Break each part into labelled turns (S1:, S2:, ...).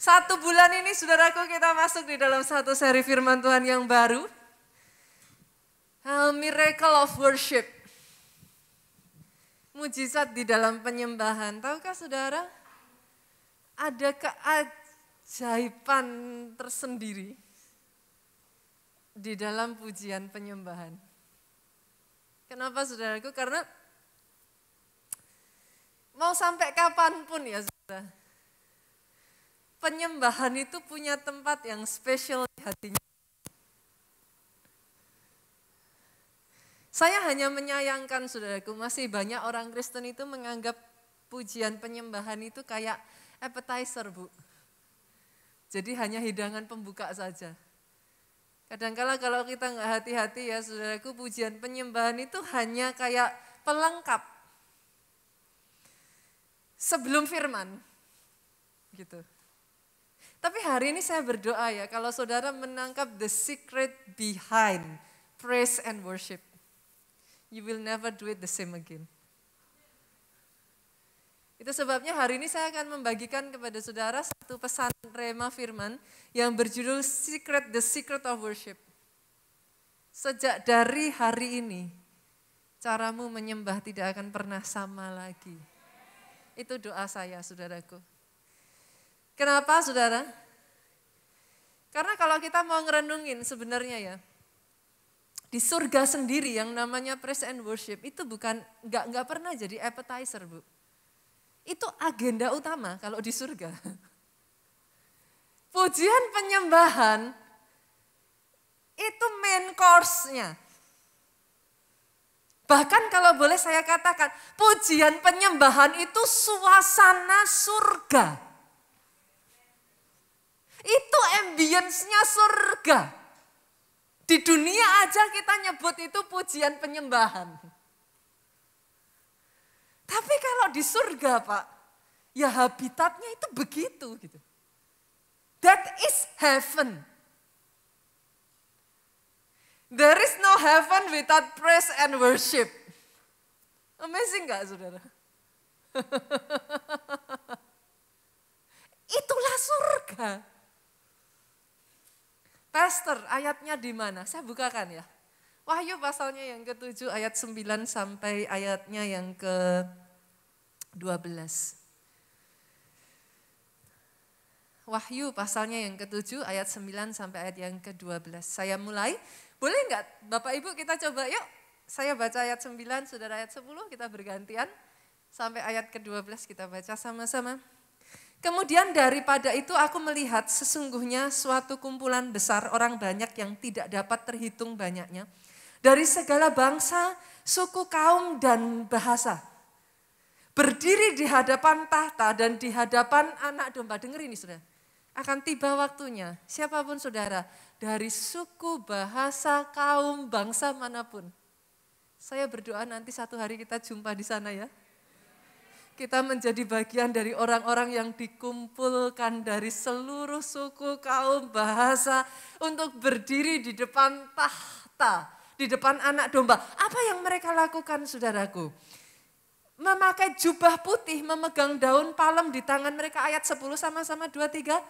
S1: 1 bulan ini saudaraku kita masuk di dalam satu seri firman Tuhan yang baru. Miracle of Worship. Mujizat di dalam penyembahan. Tahukah saudara? Ada keajaiban tersendiri di dalam pujian penyembahan. Kenapa saudaraku? Karena mau sampai kapanpun ya saudara, penyembahan itu punya tempat yang spesial di hatinya. Saya hanya menyayangkan saudaraku, masih banyak orang Kristen itu menganggap pujian penyembahan itu kayak appetizer, Bu. Jadi hanya hidangan pembuka saja. Kadang-kala kalau kita nggak hati-hati ya saudaraku, pujian penyembahan itu hanya kayak pelengkap sebelum firman. Gitu. Tapi hari ini saya berdoa ya, kalau saudara menangkap the secret behind praise and worship, you will never do it the same again. Itu sebabnya hari ini saya akan membagikan kepada saudara satu pesan rema firman yang berjudul The Secret of Worship. Sejak dari hari ini, caramu menyembah tidak akan pernah sama lagi. Itu doa saya, saudaraku. Kenapa, saudara? Karena kalau kita mau ngerenungin sebenarnya ya, di surga sendiri yang namanya praise and worship itu nggak pernah jadi appetizer, Bu. Itu agenda utama kalau di surga. Pujian penyembahan itu main course-nya. Bahkan kalau boleh saya katakan, pujian penyembahan itu suasana surga. Itu ambience-nya surga. Di dunia aja kita nyebut itu pujian penyembahan. Tapi kalau di surga, Pak, ya habitatnya itu begitu gitu. That is heaven. There is no heaven without praise and worship. Amazing gak, saudara? Itulah surga. Pastor, ayatnya di mana? Saya bukakan ya. Wahyu pasalnya yang ke-7 ayat 9 sampai ayatnya yang ke-12. Wahyu pasalnya yang ke-7 ayat 9 sampai ayat yang ke-12. Saya mulai, boleh enggak Bapak Ibu kita coba yuk. Saya baca ayat 9, saudara ayat 10, kita bergantian. Sampai ayat ke-12 kita baca sama-sama. Kemudian daripada itu aku melihat sesungguhnya suatu kumpulan besar orang banyak yang tidak dapat terhitung banyaknya. Dari segala bangsa, suku, kaum, dan bahasa. Berdiri di hadapan tahta dan di hadapan anak domba. Dengar ini saudara. Akan tiba waktunya, siapapun saudara, dari suku, bahasa, kaum, bangsa manapun. Saya berdoa nanti satu hari kita jumpa di sana ya. Kita menjadi bagian dari orang-orang yang dikumpulkan dari seluruh suku, kaum, bahasa untuk berdiri di depan tahta, di depan anak domba. Apa yang mereka lakukan, saudaraku? Memakai jubah putih, memegang daun palem di tangan mereka, ayat 10 sama-sama 2-3.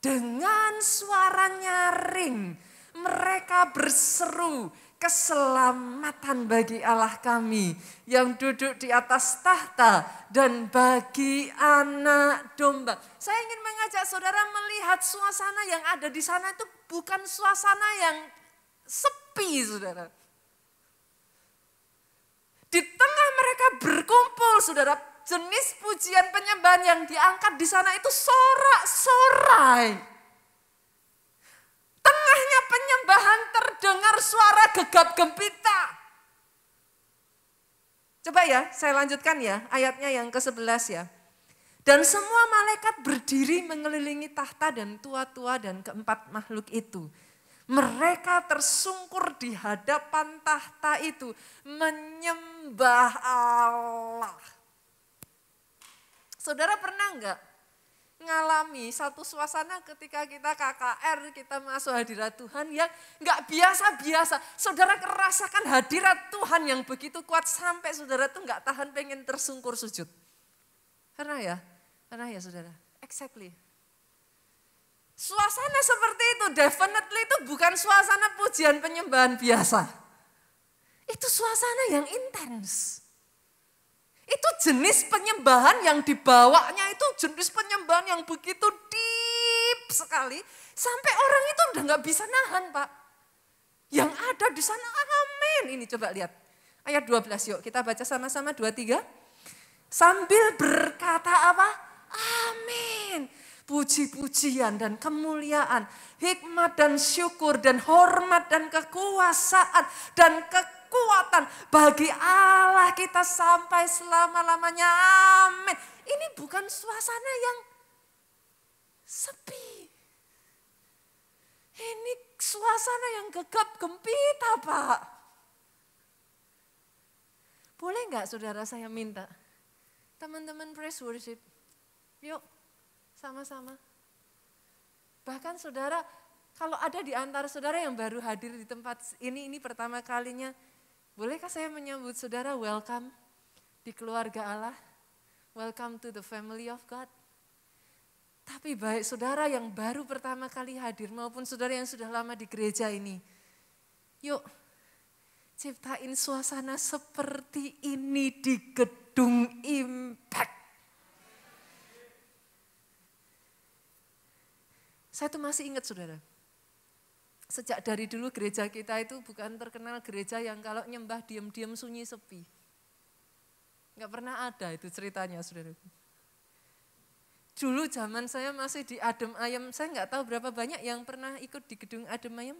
S1: Dengan suara nyaring, mereka berseru, keselamatan bagi Allah kami yang duduk di atas tahta dan bagi anak domba. Saya ingin mengajak saudara melihat suasana yang ada di sana itu bukan suasana yang sepi, saudara. Di tengah mereka berkumpul, saudara, jenis pujian penyembahan yang diangkat di sana itu sorak-sorai. Tengahnya penyembahan terdengar suara gegap gempita. Coba ya, saya lanjutkan ya, ayatnya yang ke-11 ya. Dan semua malaikat berdiri mengelilingi tahta dan tua-tua dan keempat makhluk itu. Mereka tersungkur di hadapan tahta itu, menyembah Allah. Saudara pernah enggak ngalami satu suasana ketika kita KKR, kita masuk hadirat Tuhan yang enggak biasa-biasa. Saudara merasakan hadirat Tuhan yang begitu kuat sampai saudara tuh enggak tahan pengen tersungkur sujud. Pernah ya saudara? Exactly. Suasana seperti itu, definitely itu bukan suasana pujian penyembahan biasa. Itu suasana yang intens. Itu jenis penyembahan yang dibawanya itu jenis penyembahan yang begitu deep sekali. Sampai orang itu udah gak bisa nahan, Pak. Yang ada di sana, amin. Ini coba lihat. Ayat 12 yuk, kita baca sama-sama 2-3. Sambil berkata apa? Amin. Puji-pujian dan kemuliaan, hikmat dan syukur dan hormat dan kekuasaan dan kekuatan bagi Allah kita sampai selama-lamanya. Amin. Ini bukan suasana yang sepi. Ini suasana yang gegap gempita, Pak. Boleh enggak saudara saya minta? Teman-teman praise worship, yuk sama-sama. Bahkan saudara, kalau ada di antara saudara yang baru hadir di tempat ini pertama kalinya, bolehkah saya menyambut saudara welcome di keluarga Allah? Welcome to the family of God. Tapi baik saudara yang baru pertama kali hadir maupun saudara yang sudah lama di gereja ini, yuk ciptain suasana seperti ini di gedung Impact. Saya tuh masih ingat saudara, sejak dari dulu gereja kita itu bukan terkenal gereja yang kalau nyembah diam-diam sunyi sepi. Enggak pernah ada itu ceritanya saudara. Dulu zaman saya masih di Adem Ayem, saya enggak tahu berapa banyak yang pernah ikut di gedung Adem Ayem.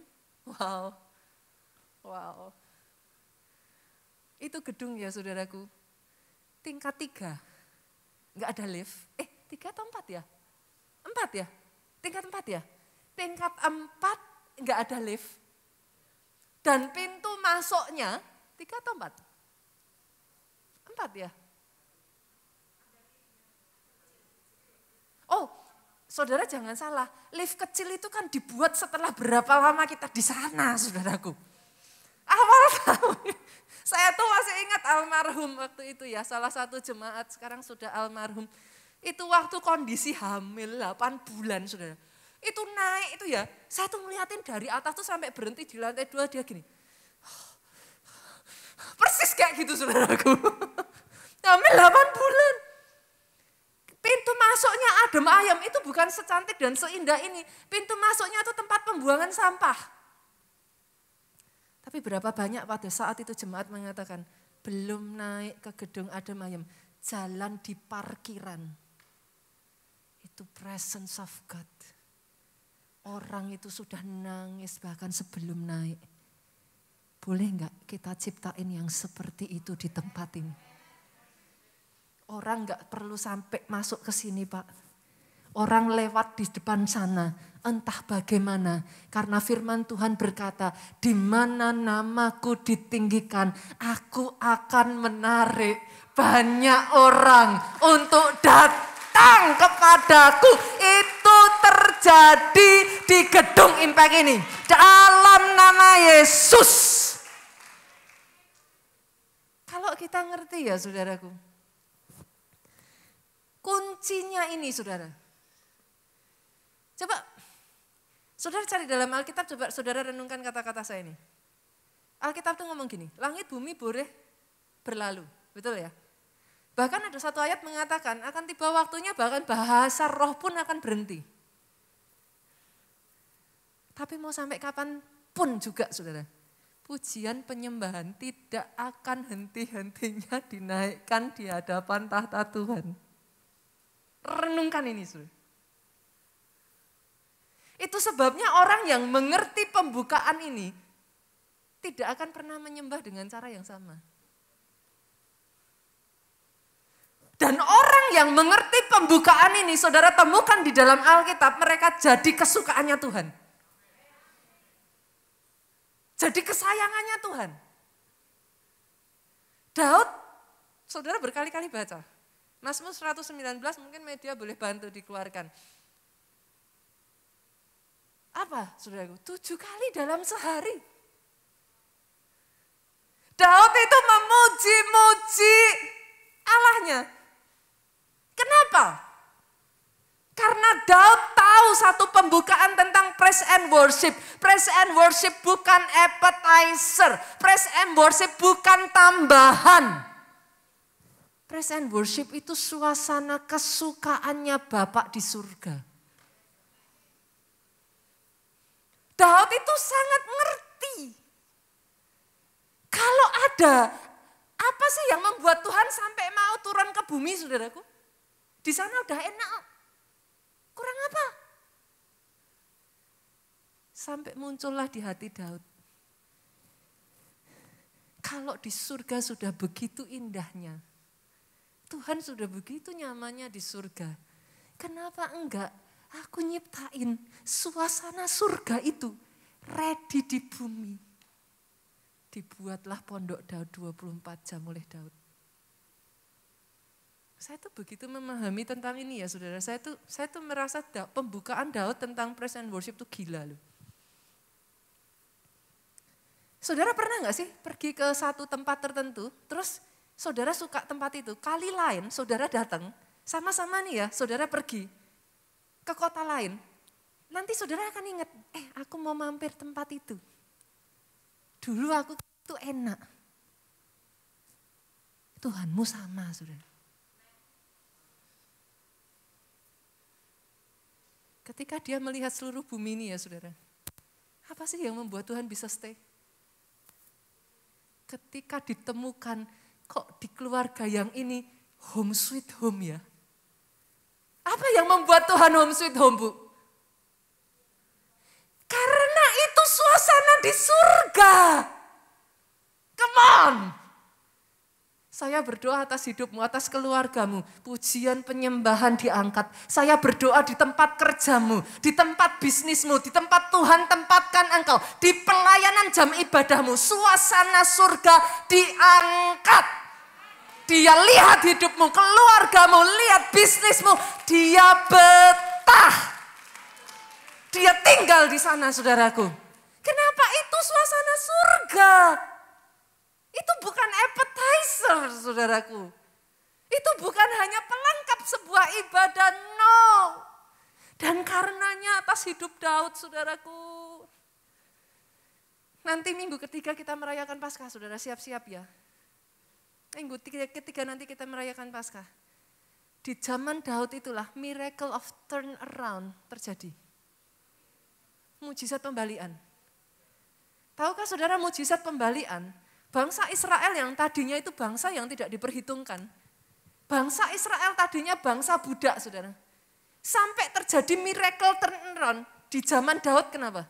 S1: Wow. Itu gedung ya saudaraku, tingkat 3, enggak ada lift. 3 atau 4 ya? 4 ya? Tingkat 4 ya? Tingkat 4 enggak ada lift. Dan pintu masuknya 3 atau 4? 4 ya? Oh, saudara jangan salah. Lift kecil itu kan dibuat setelah berapa lama kita di sana, saudaraku. Awal tahun. Saya tuh masih ingat almarhum waktu itu ya, salah satu jemaat sekarang sudah almarhum. Itu waktu kondisi hamil 8 bulan saudara. Itu naik itu ya, saya tuh ngeliatin dari atas tuh sampai berhenti di lantai 2 dia gini. Persis kayak gitu saudaraku. Hamil 8 bulan. Pintu masuknya Adem Ayem itu bukan secantik dan seindah ini. Pintu masuknya itu tempat pembuangan sampah. Tapi berapa banyak pada saat itu jemaat mengatakan, belum naik ke gedung Adem Ayem, jalan di parkiran. Itu presence of God. Orang itu sudah nangis bahkan sebelum naik. Boleh enggak kita ciptain yang seperti itu di tempat ini? Orang enggak perlu sampai masuk ke sini Pak. Orang lewat di depan sana, entah bagaimana. Karena firman Tuhan berkata, di mana namaku ditinggikan, aku akan menarik banyak orang untuk datang kepadaku. Itu terjadi di gedung Impact ini. Dalam nama Yesus. Kalau kita ngerti ya saudaraku. Kuncinya ini saudara. Coba saudara cari dalam Alkitab, coba saudara renungkan kata-kata saya ini. Alkitab tuh ngomong gini, langit bumi boleh berlalu, betul ya? Bahkan ada satu ayat mengatakan akan tiba waktunya bahkan bahasa roh pun akan berhenti. Tapi mau sampai kapan pun juga saudara, pujian penyembahan tidak akan henti-hentinya dinaikkan di hadapan tahta Tuhan. Renungkan ini saudara. Itu sebabnya orang yang mengerti pembukaan ini tidak akan pernah menyembah dengan cara yang sama. Dan orang yang mengerti pembukaan ini, saudara temukan di dalam Alkitab, mereka jadi kesukaannya Tuhan. Jadi kesayangannya Tuhan. Daud, saudara berkali-kali baca. Mazmur 119 mungkin media boleh bantu dikeluarkan. Apa saudaraku? 7 kali dalam sehari. Daud itu memuji-muji Allahnya. Kenapa? Karena Daud tahu satu pembukaan tentang praise and worship. Praise and worship bukan appetizer. Praise and worship bukan tambahan. Praise and worship itu suasana kesukaannya Bapa di surga. Daud itu sangat ngerti. Kalau ada, apa sih yang membuat Tuhan sampai mau turun ke bumi, saudaraku? Di sana udah enak. Kurang apa? Sampai muncullah di hati Daud. Kalau di surga sudah begitu indahnya, Tuhan sudah begitu nyamannya di surga. Kenapa enggak aku nyiptain suasana surga itu ready di bumi. Dibuatlah pondok Daud 24 jam oleh Daud. Saya tuh begitu memahami tentang ini ya saudara. Saya tuh merasa pembukaan Daud tentang praise and worship itu gila loh. Saudara pernah gak sih pergi ke satu tempat tertentu, terus saudara suka tempat itu, kali lain saudara datang, sama-sama nih ya saudara pergi ke kota lain. Nanti saudara akan ingat, aku mau mampir tempat itu. Dulu aku tuh enak. Tuhanmu sama saudara. Ketika dia melihat seluruh bumi ini ya saudara, apa sih yang membuat Tuhan bisa stay? Ketika ditemukan kok di keluarga yang ini home sweet home ya. Apa yang membuat Tuhan home sweet home, Bu? Karena itu suasana di surga. Come on. Saya berdoa atas hidupmu, atas keluargamu. Pujian penyembahan diangkat. Saya berdoa di tempat kerjamu, di tempat bisnismu, di tempat Tuhan tempatkan engkau. Di pelayanan jam ibadahmu, suasana surga diangkat. Dia lihat hidupmu, keluargamu, lihat bisnismu. Dia betah. Dia tinggal di sana, saudaraku. Kenapa itu suasana surga? Itu bukan appetizer, saudaraku. Itu bukan hanya pelengkap sebuah ibadah, no. Dan karenanya atas hidup Daud, saudaraku. Nanti minggu ketiga kita merayakan Paskah, saudara, siap-siap ya. Minggu ketiga nanti kita merayakan Paskah. Di zaman Daud itulah miracle of turn around terjadi. Mujizat pembalian. Tahukah saudara mujizat pembalian? Bangsa Israel yang tadinya itu bangsa yang tidak diperhitungkan. Bangsa Israel tadinya bangsa budak, saudara. Sampai terjadi miracle turn around di zaman Daud, kenapa?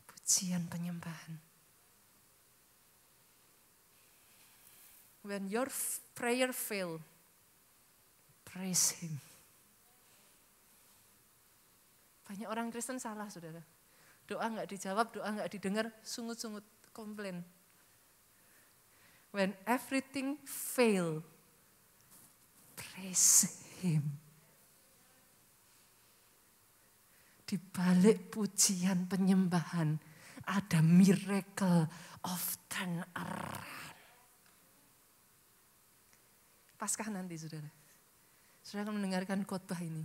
S1: Pujian penyembahan. When your prayer fail, praise Him. Banyak orang Kristen salah, saudara. Doa nggak dijawab, doa nggak didengar, sungut-sungut, komplain. When everything fail, praise Him. Di balik pujian penyembahan ada miracle of turn around. Paskah nanti, saudara. Saudara akan mendengarkan khotbah ini.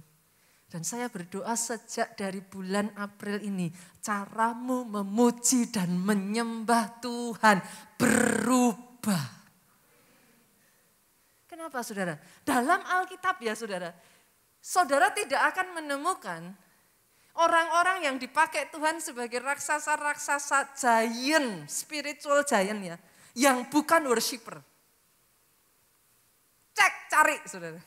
S1: Dan saya berdoa sejak dari bulan April ini, caramu memuji dan menyembah Tuhan berubah. Kenapa, saudara? Dalam Alkitab ya, saudara. Saudara tidak akan menemukan orang-orang yang dipakai Tuhan sebagai raksasa-raksasa giant, spiritual giant ya, yang bukan worshiper. Cek, cari, saudara.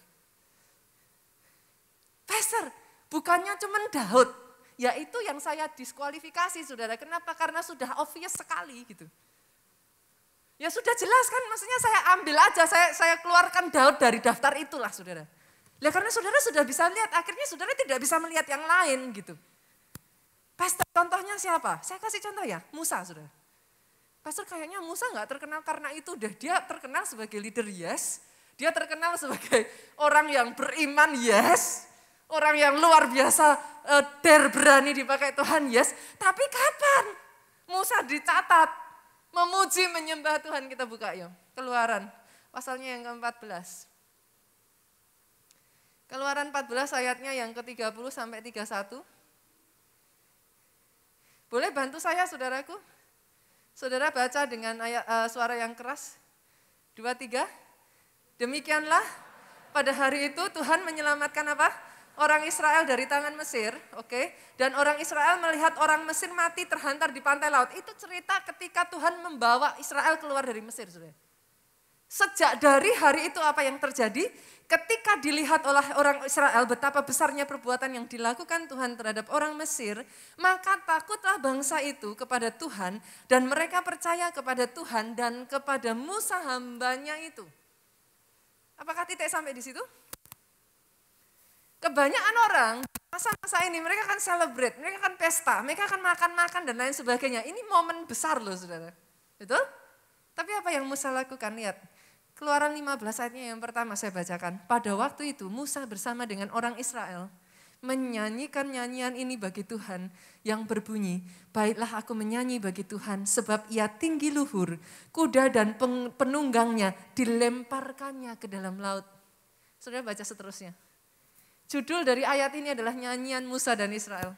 S1: Pastor, bukannya cuma Daud, ya itu yang saya diskualifikasi, saudara. Kenapa? Karena sudah obvious sekali gitu. Ya sudah jelas kan, maksudnya saya ambil aja, saya keluarkan Daud dari daftar itulah, saudara. Ya karena saudara sudah bisa lihat, akhirnya saudara tidak bisa melihat yang lain gitu. Pastor, contohnya siapa? Saya kasih contoh ya, Musa, saudara. Pastor, kayaknya Musa nggak terkenal karena itu deh. Dia terkenal sebagai leader, yes. Dia terkenal sebagai orang yang beriman, yes. Orang yang luar biasa, berani dipakai Tuhan, yes. Tapi kapan Musa dicatat memuji menyembah Tuhan? Kita buka yuk, Keluaran pasalnya yang ke-14. Keluaran 14 ayatnya yang ke-30 sampai 31. Boleh bantu saya saudaraku? Saudara baca dengan suara yang keras. 2, 3. Demikianlah pada hari itu Tuhan menyelamatkan apa? Orang Israel dari tangan Mesir, oke? Dan orang Israel melihat orang Mesir mati terhantar di pantai laut. Itu cerita ketika Tuhan membawa Israel keluar dari Mesir, saudara. Sejak dari hari itu apa yang terjadi? Ketika dilihat oleh orang Israel betapa besarnya perbuatan yang dilakukan Tuhan terhadap orang Mesir, maka takutlah bangsa itu kepada Tuhan dan mereka percaya kepada Tuhan dan kepada Musa hambanya itu. Apakah titik sampai di situ? Kebanyakan orang masa-masa ini mereka akan celebrate, mereka akan pesta, mereka akan makan-makan dan lain sebagainya. Ini momen besar loh saudara. Betul? Tapi apa yang Musa lakukan? Lihat. Keluaran 15 ayatnya yang pertama saya bacakan. Pada waktu itu Musa bersama dengan orang Israel menyanyikan nyanyian ini bagi Tuhan yang berbunyi, baiklah aku menyanyi bagi Tuhan sebab ia tinggi luhur, kuda dan penunggangnya dilemparkannya ke dalam laut. Saudara baca seterusnya. Judul dari ayat ini adalah nyanyian Musa dan Israel.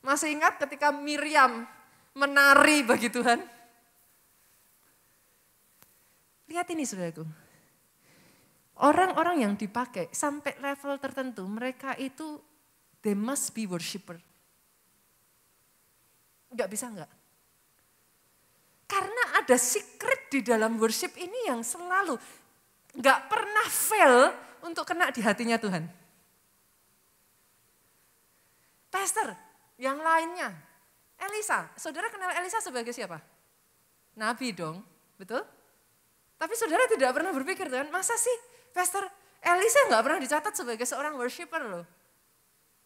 S1: Masih ingat ketika Miriam menari bagi Tuhan? Lihat ini saudaraku. Orang-orang yang dipakai sampai level tertentu, mereka itu they must be worshiper. Enggak bisa enggak? Karena ada secret di dalam worship ini yang selalu enggak pernah fail untuk kena di hatinya Tuhan. Pastor, yang lainnya, Elisa, saudara kenal Elisa sebagai siapa? Nabi dong, betul? Tapi saudara tidak pernah berpikir kan, masa sih Pastor Elisa nggak pernah dicatat sebagai seorang worshiper loh.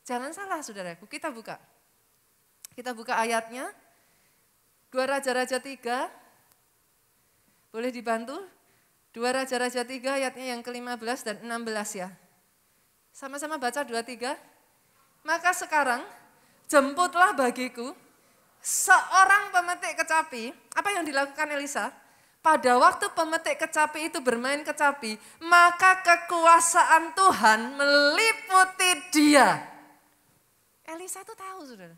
S1: Jangan salah saudaraku, kita buka. Kita buka ayatnya, 2 Raja-Raja 3, boleh dibantu? 2 Raja-Raja 3 ayatnya yang ke-15 dan 16 ya. Sama-sama baca 2, 3. Maka sekarang jemputlah bagiku seorang pemetik kecapi. Apa yang dilakukan Elisa? Pada waktu pemetik kecapi itu bermain kecapi, maka kekuasaan Tuhan meliputi dia. Elisa itu tahu saudara.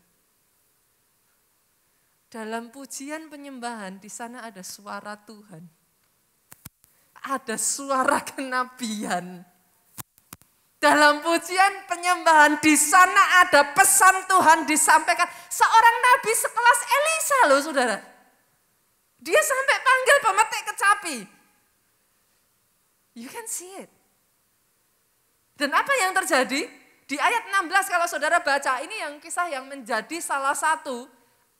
S1: Dalam pujian penyembahan di sana ada suara Tuhan. Ada suara kenabian. Dalam pujian penyembahan di sana ada pesan Tuhan disampaikan. Seorang nabi sekelas Elisa loh saudara. Dia sampai panggil pemetik kecapi. You can see it. Dan apa yang terjadi? Di ayat 16 kalau saudara baca, ini yang kisah yang menjadi salah satu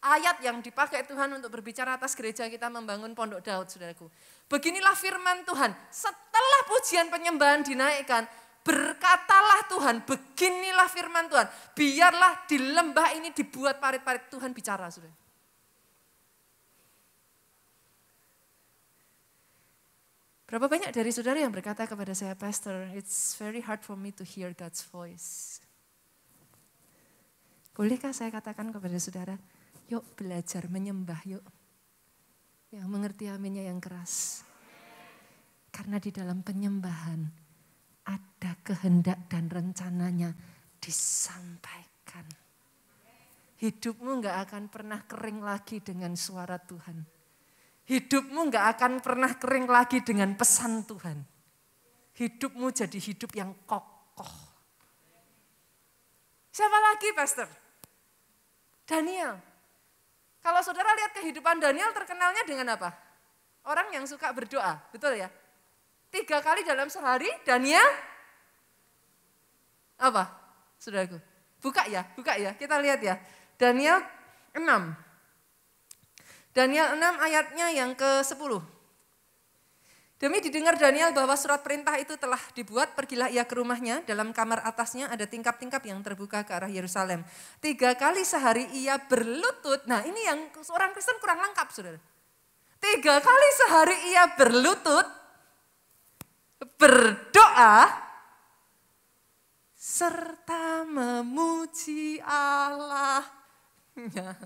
S1: ayat yang dipakai Tuhan untuk berbicara atas gereja kita membangun Pondok Daud, saudaraku. Beginilah firman Tuhan, setelah pujian penyembahan dinaikkan, berkatalah Tuhan, beginilah firman Tuhan, biarlah di lembah ini dibuat parit-parit. Tuhan bicara, saudara. Berapa banyak dari saudara yang berkata kepada saya, Pastor, it's very hard for me to hear God's voice. Bolehkah saya katakan kepada saudara, yuk belajar menyembah yuk. Yang mengerti aminnya yang keras. Karena di dalam penyembahan ada kehendak dan rencananya disampaikan. Hidupmu gak akan pernah kering lagi dengan suara Tuhan. Hidupmu gak akan pernah kering lagi dengan pesan Tuhan. Hidupmu jadi hidup yang kokoh. Siapa lagi, Pastor? Daniel. Kalau saudara lihat kehidupan Daniel terkenalnya dengan apa? Orang yang suka berdoa, betul ya? 3 kali dalam sehari Daniel apa? Saudaraku. Buka ya, kita lihat ya. Daniel 6. Daniel 6 ayatnya yang ke-10. Demi didengar Daniel bahwa surat perintah itu telah dibuat, pergilah ia ke rumahnya, dalam kamar atasnya ada tingkap-tingkap yang terbuka ke arah Yerusalem. 3 kali sehari ia berlutut, nah ini yang seorang Kristen kurang lengkap saudara. 3 kali sehari ia berlutut, berdoa, serta memuji Allahnya.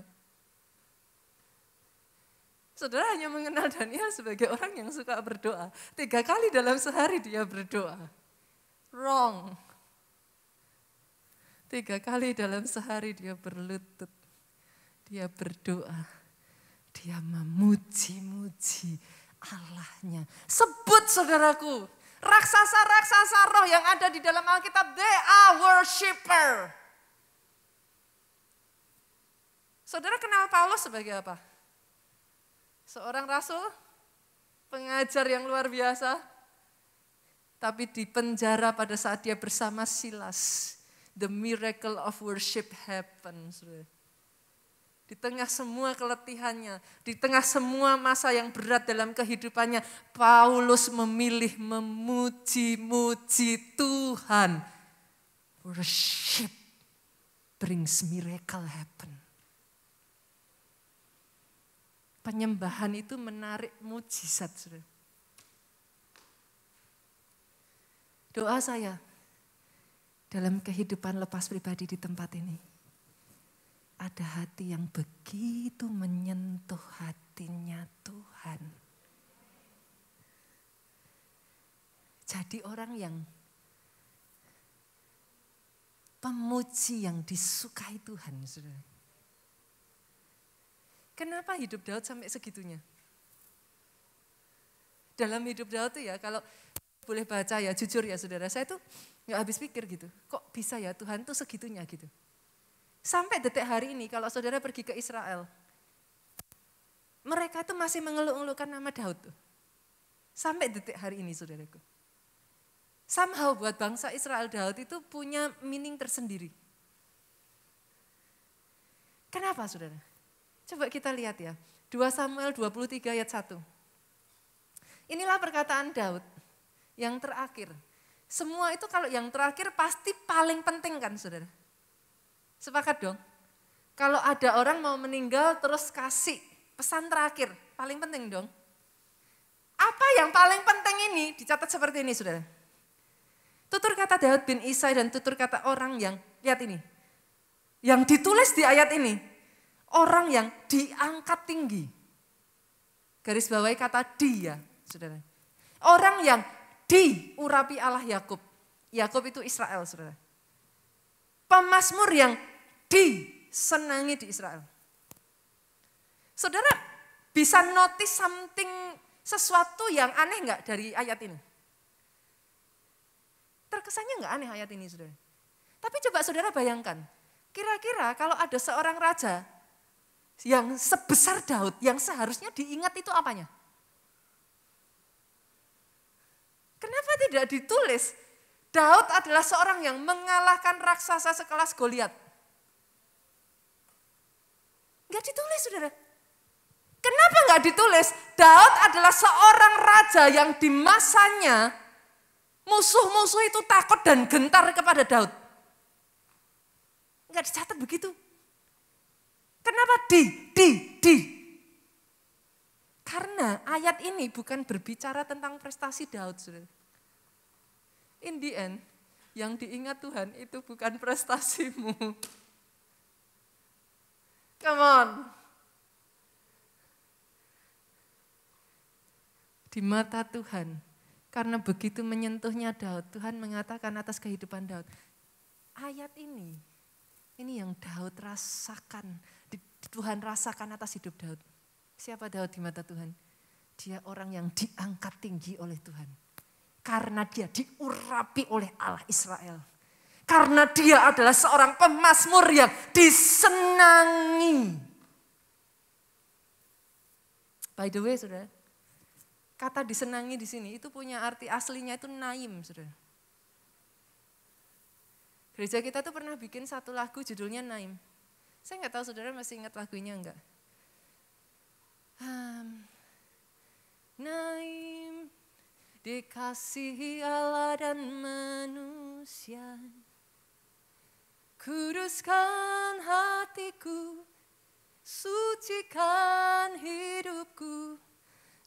S1: Saudara hanya mengenal Daniel sebagai orang yang suka berdoa. 3 kali dalam sehari dia berdoa. Wrong. 3 kali dalam sehari dia berlutut, dia berdoa, dia memuji-muji Allahnya. Sebut saudaraku, raksasa-raksasa roh yang ada di dalam Alkitab, they are worshiper. Saudara kenal Paulus sebagai apa? Seorang rasul, pengajar yang luar biasa, tapi di penjara pada saat dia bersama Silas. The miracle of worship happens. Di tengah semua keletihannya, di tengah semua masa yang berat dalam kehidupannya, Paulus memilih memuji-muji Tuhan. Worship brings miracle happen. Penyembahan itu menarik mujizat. Doa saya dalam kehidupan lepas pribadi di tempat ini, ada hati yang begitu menyentuh hatinya Tuhan. Jadi orang yang pemuji yang disukai Tuhan. Saudara. Kenapa hidup Daud sampai segitunya? Dalam hidup Daud itu ya, kalau boleh baca ya, jujur ya saudara, saya tuh gak habis pikir gitu. Kok bisa ya Tuhan tuh segitunya gitu. Sampai detik hari ini kalau saudara pergi ke Israel, mereka tuh masih mengeluh-elukan nama Daud tuh. Sampai detik hari ini saudaraku. Somehow buat bangsa Israel, Daud itu punya meaning tersendiri. Kenapa saudara? Coba kita lihat ya, 2 Samuel 23 ayat 1. Inilah perkataan Daud yang terakhir. Semua itu kalau yang terakhir pasti paling penting kan saudara? Sepakat dong? Kalau ada orang mau meninggal terus kasih pesan terakhir, paling penting dong. Apa yang paling penting ini dicatat seperti ini saudara. Tutur kata Daud bin Isai dan tutur kata orang yang, lihat ini. Yang ditulis di ayat ini, orang yang diangkat tinggi. Garis bawahi kata dia, saudara. Orang yang diurapi Allah Yakub. Yakub itu Israel, saudara. Pemazmur yang disenangi di Israel. Saudara bisa notice sesuatu yang aneh enggak dari ayat ini? Terkesannya enggak aneh ayat ini, saudara. Tapi coba saudara bayangkan, kira-kira kalau ada seorang raja yang sebesar Daud, yang seharusnya diingat itu apanya? Kenapa tidak ditulis? Daud adalah seorang yang mengalahkan raksasa sekelas Goliat. Enggak ditulis, saudara. Kenapa enggak ditulis? Daud adalah seorang raja yang di masanya musuh-musuh itu takut dan gentar kepada Daud. Enggak dicatat begitu. Kenapa di? Karena ayat ini bukan berbicara tentang prestasi Daud, saudara. In the end, yang diingat Tuhan itu bukan prestasimu. Come on. Di mata Tuhan, karena begitu menyentuhnya Daud, Tuhan mengatakan atas kehidupan Daud. Ayat ini yang Daud rasakan, Tuhan rasakan atas hidup Daud. Siapa Daud di mata Tuhan? Dia orang yang diangkat tinggi oleh Tuhan. Karena dia diurapi oleh Allah Israel. Karena dia adalah seorang pemazmur yang disenangi. By the way, saudara, kata disenangi di sini itu punya arti aslinya itu naim, saudara. Gereja kita tuh pernah bikin satu lagu judulnya Naim. Saya nggak tahu saudara masih ingat lagunya enggak? Naim, dikasihi Allah dan manusia, kuduskan hatiku, sucikan hidupku,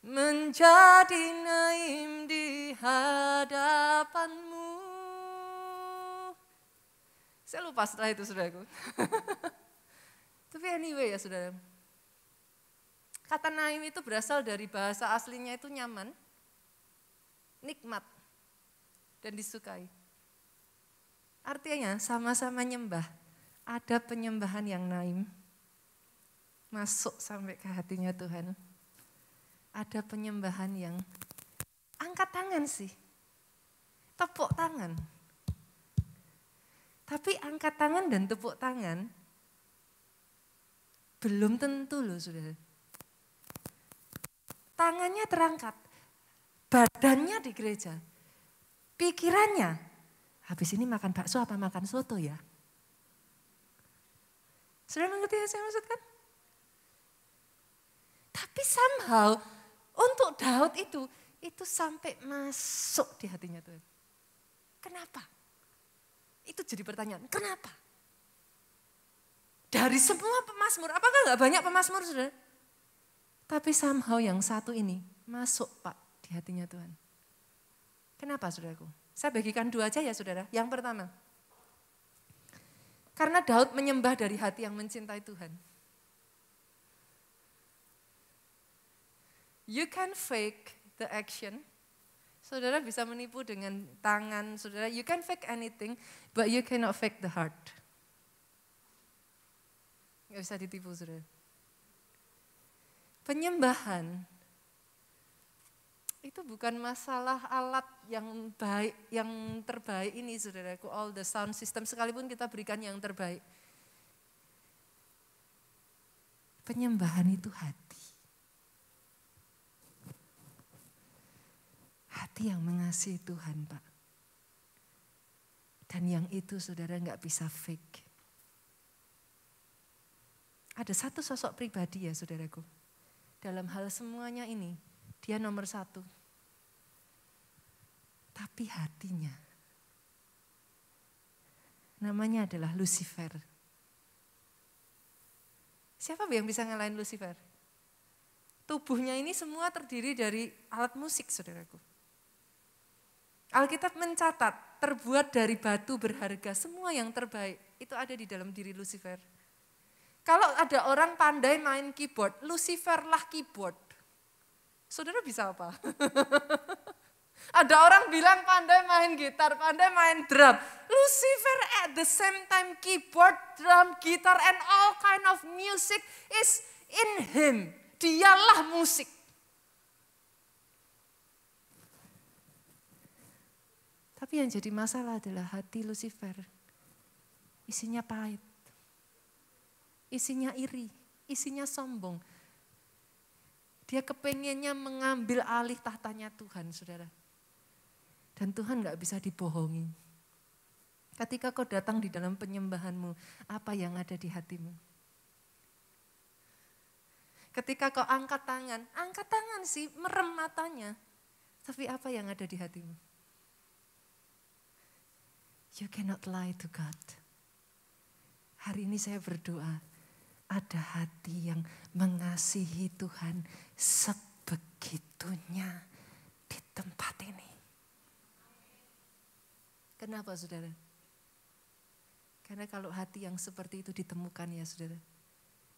S1: menjadi naim di hadapanmu. Saya lupa setelah itu saudaraku. Tapi anyway ya saudara. Kata naim itu berasal dari bahasa aslinya itu nyaman, nikmat, dan disukai. Artinya sama-sama nyembah. Ada penyembahan yang naim, masuk sampai ke hatinya Tuhan. Ada penyembahan yang angkat tangan sih, tepuk tangan. Tapi angkat tangan dan tepuk tangan belum tentu loh saudara. Tangannya terangkat, badannya di gereja, pikirannya, habis ini makan bakso apa makan soto ya? Saudara mengerti yang saya maksudkan? Tapi somehow untuk Daud itu sampai masuk di hatinya Tuhan. Kenapa? Itu jadi pertanyaan, kenapa? Dari semua pemazmur, apakah enggak banyak pemazmur saudara? Tapi somehow yang satu ini masuk Pak di hatinya Tuhan. Kenapa saudaraku? Saya bagikan dua aja ya saudara. Yang pertama, karena Daud menyembah dari hati yang mencintai Tuhan. You can fake the action. Saudara bisa menipu dengan tangan saudara. You can fake anything, but you cannot fake the heart. Gak bisa ditipu saudara. Penyembahan itu bukan masalah alat yang baik, yang terbaik ini saudaraku. All the sound system sekalipun kita berikan yang terbaik. Penyembahan itu hati. Hati yang mengasihi Tuhan Pak. Dan yang itu saudara gak bisa fake. Ada satu sosok pribadi ya saudaraku. Dalam hal semuanya ini, dia nomor satu. Tapi hatinya, namanya adalah Lucifer. Siapa yang bisa ngalahin Lucifer? Tubuhnya ini semua terdiri dari alat musik saudaraku. Alkitab mencatat, terbuat dari batu berharga, semua yang terbaik, itu ada di dalam diri Lucifer. Kalau ada orang pandai main keyboard, Lucifer lah keyboard. Saudara bisa apa? Ada orang bilang pandai main gitar, pandai main drum. Lucifer at the same time keyboard, drum, gitar and all kind of music is in him. Dialah musik. Tapi yang jadi masalah adalah hati Lucifer. Isinya pahit. Isinya iri, isinya sombong. Dia kepengennya mengambil alih tahtanya Tuhan, saudara. Dan Tuhan gak bisa dibohongi. Ketika kau datang di dalam penyembahanmu, apa yang ada di hatimu? Ketika kau angkat tangan sih, merem matanya. Tapi apa yang ada di hatimu? You cannot lie to God. Hari ini saya berdoa. Ada hati yang mengasihi Tuhan sebegitunya di tempat ini. Kenapa saudara? Karena kalau hati yang seperti itu ditemukan ya saudara.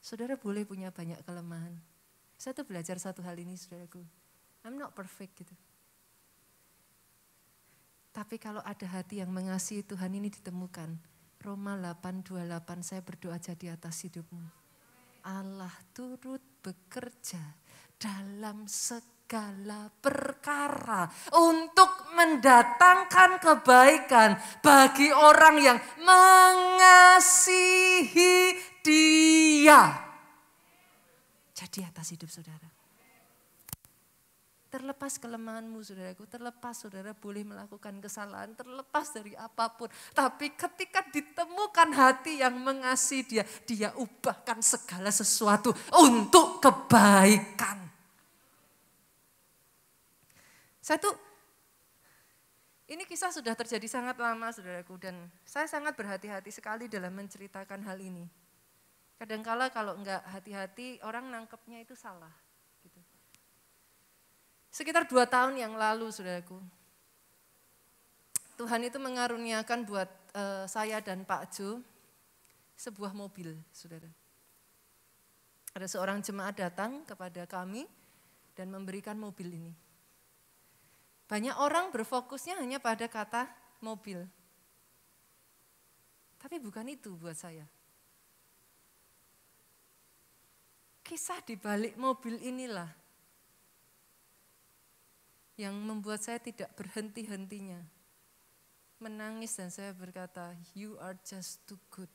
S1: Saudara boleh punya banyak kelemahan. Saya tuh belajar satu hal ini saudaraku. I'm not perfect gitu. Tapi kalau ada hati yang mengasihi Tuhan ini ditemukan. Roma 8:28 saya berdoa jadi atas hidupmu. Allah turut bekerja dalam segala perkara untuk mendatangkan kebaikan bagi orang yang mengasihi Dia. Jadi atas hidup saudara. Terlepas kelemahanmu saudaraku, terlepas saudara boleh melakukan kesalahan, terlepas dari apapun. Tapi ketika ditemukan hati yang mengasihi Dia, Dia ubahkan segala sesuatu untuk kebaikan. Ini kisah sudah terjadi sangat lama saudaraku dan saya sangat berhati-hati sekali dalam menceritakan hal ini. Kadangkala kalau enggak hati-hati orang nangkepnya itu salah. Sekitar 2 tahun yang lalu, saudaraku, Tuhan itu mengaruniakan buat saya dan Pak Jo sebuah mobil, saudara. Ada seorang jemaat datang kepada kami dan memberikan mobil ini. Banyak orang berfokusnya hanya pada kata mobil. Tapi bukan itu buat saya. Kisah di balik mobil inilah yang membuat saya tidak berhenti-hentinya menangis dan saya berkata, you are just too good.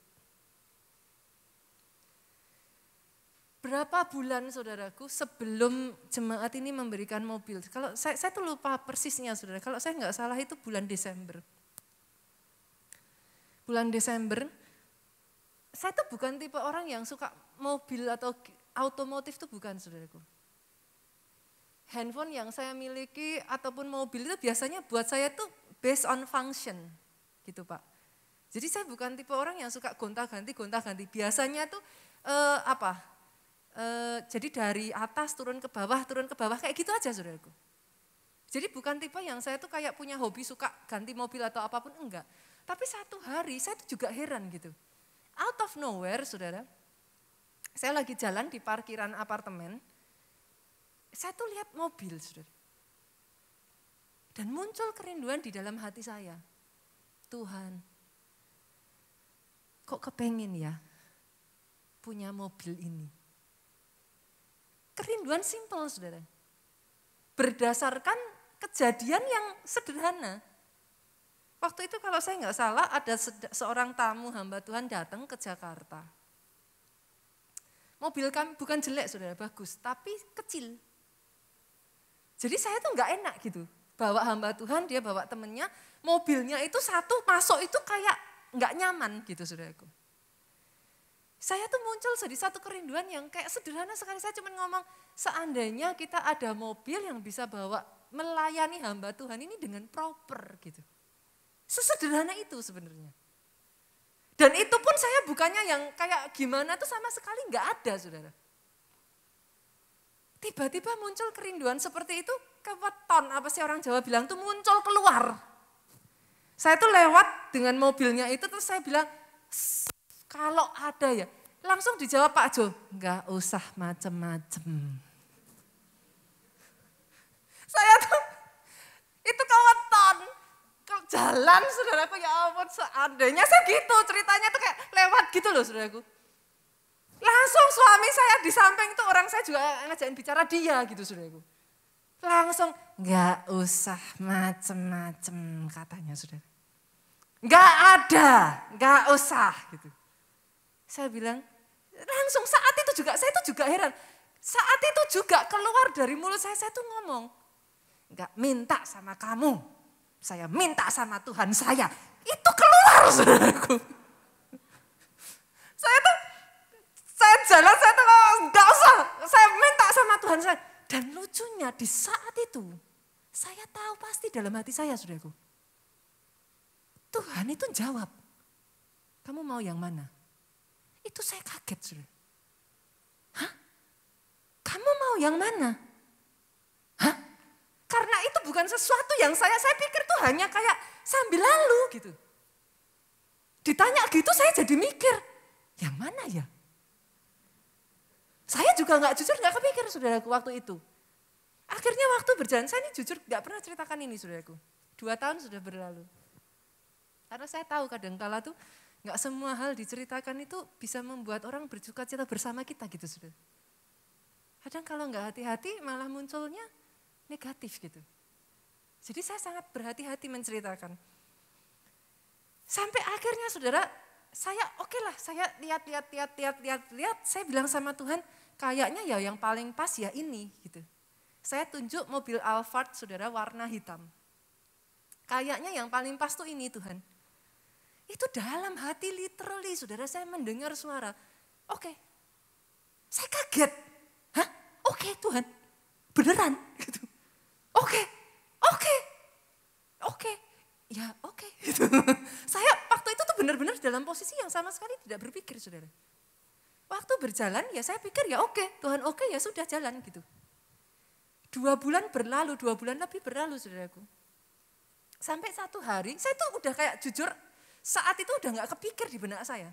S1: Berapa bulan saudaraku sebelum jemaat ini memberikan mobil? Kalau saya tuh lupa persisnya saudara, kalau saya nggak salah itu bulan Desember. Bulan Desember, saya tuh bukan tipe orang yang suka mobil atau otomotif tuh bukan saudaraku. Handphone yang saya miliki ataupun mobil itu biasanya buat saya tuh based on function gitu Pak. Jadi saya bukan tipe orang yang suka gonta-ganti. Biasanya tuh jadi dari atas turun ke bawah kayak gitu aja saudaraku. Jadi bukan tipe yang saya tuh kayak punya hobi suka ganti mobil atau apapun, enggak. Tapi satu hari saya tuh juga heran gitu. Out of nowhere saudara, saya lagi jalan di parkiran apartemen, saya tuh lihat mobil saudara. Dan muncul kerinduan di dalam hati saya. Tuhan, kok kepengen ya punya mobil ini. Kerinduan simpel saudara. Berdasarkan kejadian yang sederhana. Waktu itu kalau saya nggak salah ada seorang tamu hamba Tuhan datang ke Jakarta. Mobil kami bukan jelek saudara, bagus, tapi kecil. Jadi saya tuh nggak enak gitu. Bawa hamba Tuhan, dia bawa temennya, mobilnya itu satu masuk itu kayak nggak nyaman gitu saudaraku. Saya tuh muncul jadi satu kerinduan yang kayak sederhana sekali, saya cuma ngomong seandainya kita ada mobil yang bisa bawa melayani hamba Tuhan ini dengan proper gitu. Sesederhana itu sebenarnya. Dan itu pun saya bukannya yang kayak gimana tuh sama sekali nggak ada saudara. Tiba-tiba muncul kerinduan seperti itu, keweton apa sih orang Jawa bilang tuh muncul keluar. Saya tuh lewat dengan mobilnya itu terus saya bilang, kalau ada ya, langsung dijawab Pak Jo, enggak usah macem-macem. Saya tuh, itu keweton, jalan saudaraku ya ampun seandainya saya gitu ceritanya tuh kayak lewat gitu loh saudaraku. Langsung suami saya di samping tuh orang saya juga ngajakin bicara dia gitu saudaraku. Langsung enggak usah macem-macem katanya saudara. Enggak usah gitu. Saya bilang, langsung saat itu juga, saya tuh juga heran. Saat itu juga keluar dari mulut saya tuh ngomong, enggak minta sama kamu, saya minta sama Tuhan saya. Itu keluar saudaraku. Saya jalan, saya tuh enggak usah, saya minta sama Tuhan saya. Dan lucunya di saat itu, saya tahu pasti dalam hati saya saudaraku. Tuhan itu jawab, kamu mau yang mana? Itu saya kaget saudara. Hah? Kamu mau yang mana? Hah? Karena itu bukan sesuatu yang saya pikir tuh hanya kayak sambil lalu gitu. Ditanya gitu saya jadi mikir, yang mana ya? Saya juga jujur gak kepikir saudaraku waktu itu. Akhirnya waktu berjalan, saya ini jujur gak pernah ceritakan ini saudaraku. 2 tahun sudah berlalu. Karena saya tahu kadang-kala tuh gak semua hal diceritakan itu bisa membuat orang bersuka cita bersama kita gitu saudara. Kadang kalau gak hati-hati malah munculnya negatif gitu. Jadi saya sangat berhati-hati menceritakan. Sampai akhirnya saudara, saya oke lah, saya lihat, saya bilang sama Tuhan, kayaknya ya yang paling pas ya ini gitu. Saya tunjuk mobil Alphard saudara warna hitam. Kayaknya yang paling pas tuh ini Tuhan. Itu dalam hati literally saudara saya mendengar suara, oke. Saya kaget, hah? Oke Tuhan, beneran gitu. Oke. Ya oke. Gitu. Saya waktu itu tuh benar-benar dalam posisi yang sama sekali tidak berpikir saudara. Waktu berjalan ya saya pikir ya oke, Tuhan oke ya sudah jalan gitu. 2 bulan berlalu, 2 bulan lebih berlalu saudaraku. Sampai satu hari saya tuh udah kayak jujur saat itu udah gak kepikir di benak saya.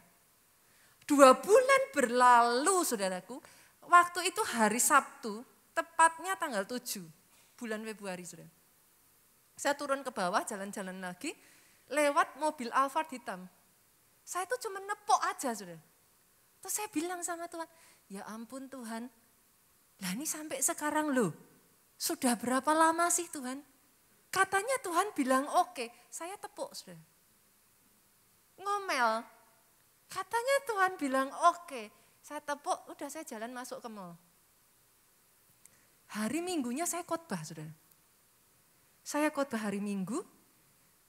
S1: 2 bulan berlalu saudaraku, waktu itu hari Sabtu, tepatnya tanggal 7 bulan Februari saudara. Saya turun ke bawah, jalan-jalan lagi, lewat mobil Alphard hitam. Saya tuh cuma nepok aja, saudara. Terus saya bilang sama Tuhan, ya ampun Tuhan, lah ini sampai sekarang loh, sudah berapa lama sih Tuhan? Katanya Tuhan bilang oke, saya tepuk saudara. Ngomel, katanya Tuhan bilang oke, saya tepuk, udah saya jalan masuk ke mall. Hari Minggunya saya khotbah saudara. Saya khotbah hari Minggu,